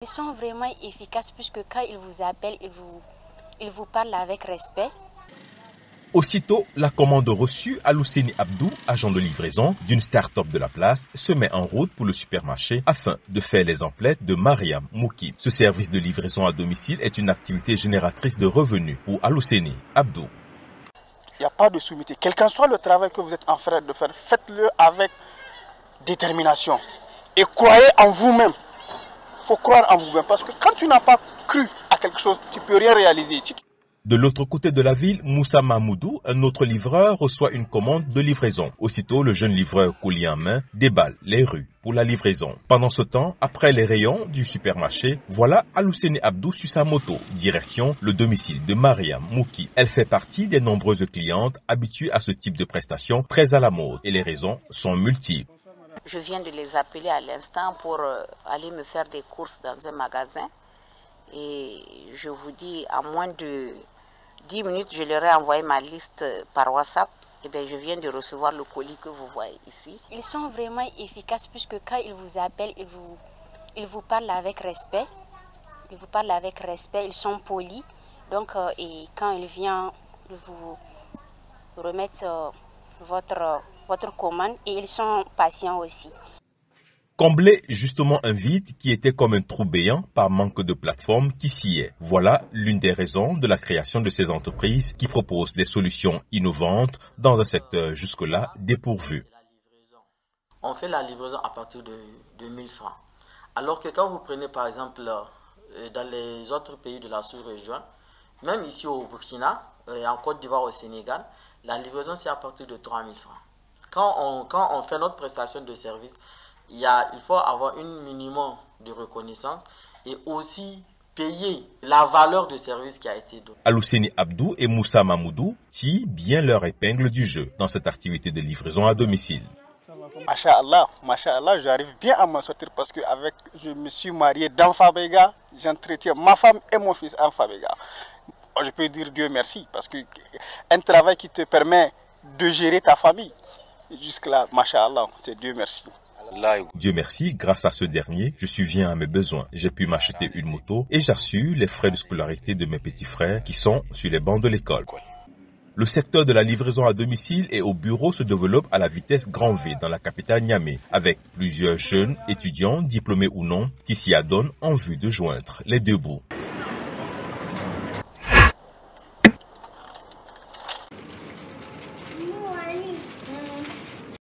Ils sont vraiment efficaces puisque quand ils vous appellent, ils vous parlent avec respect. Aussitôt, la commande reçue, Alouseni Abdou, agent de livraison d'une start-up de la place, se met en route pour le supermarché afin de faire les emplettes de Mariam Mouki. Ce service de livraison à domicile est une activité génératrice de revenus pour Alouseni Abdou. Il n'y a pas de sommité. Quel qu'en soit le travail que vous êtes en train de faire, faites-le avec détermination. Et croyez en vous-même. Il faut croire en vous-même parce que quand tu n'as pas cru à quelque chose, tu ne peux rien réaliser. De l'autre côté de la ville, Moussa Mahmoudou, un autre livreur, reçoit une commande de livraison. Aussitôt, le jeune livreur collier en main déballe les rues pour la livraison. Pendant ce temps, après les rayons du supermarché, voilà Alouseni Abdou sur sa moto, direction le domicile de Mariam Mouki. Elle fait partie des nombreuses clientes habituées à ce type de prestations très à la mode et les raisons sont multiples. Je viens de les appeler à l'instant pour aller me faire des courses dans un magasin. Et je vous dis, à moins de 10 minutes, je leur ai envoyé ma liste par WhatsApp. Et bien, je viens de recevoir le colis que vous voyez ici. Ils sont vraiment efficaces puisque quand ils vous appellent, ils vous parlent avec respect. Ils vous parlent avec respect, ils sont polis. Donc, et quand ils viennent vous remettre votre commande, et ils sont patients aussi. Combler justement un vide qui était comme un trou béant par manque de plateforme qui s'y est. Voilà l'une des raisons de la création de ces entreprises qui proposent des solutions innovantes dans un secteur jusque-là dépourvu. On fait la livraison à partir de 1000 francs. Alors que quand vous prenez par exemple dans les autres pays de la sous-région, même ici au Burkina, en Côte d'Ivoire, au Sénégal, la livraison c'est à partir de 3000 francs. Quand on fait notre prestation de service, il faut avoir un minimum de reconnaissance et aussi payer la valeur de service qui a été donnée. Alouseni Abdou et Moussa Mahmoudou tirent bien leur épingle du jeu dans cette activité de livraison à domicile. Masha'Allah, j'arrive bien à m'en sortir parce que je me suis marié dans Fabega, j'entretiens ma femme et mon fils en Fabega. Je peux dire Dieu merci parce qu'un travail qui te permet de gérer ta famille, jusque-là, Masha'Allah, c'est Dieu merci. Dieu merci, grâce à ce dernier, je subviens à mes besoins. J'ai pu m'acheter une moto et j'assure les frais de scolarité de mes petits frères qui sont sur les bancs de l'école. Le secteur de la livraison à domicile et au bureau se développe à la vitesse grand V dans la capitale Niamey, avec plusieurs jeunes étudiants, diplômés ou non, qui s'y adonnent en vue de joindre les deux bouts.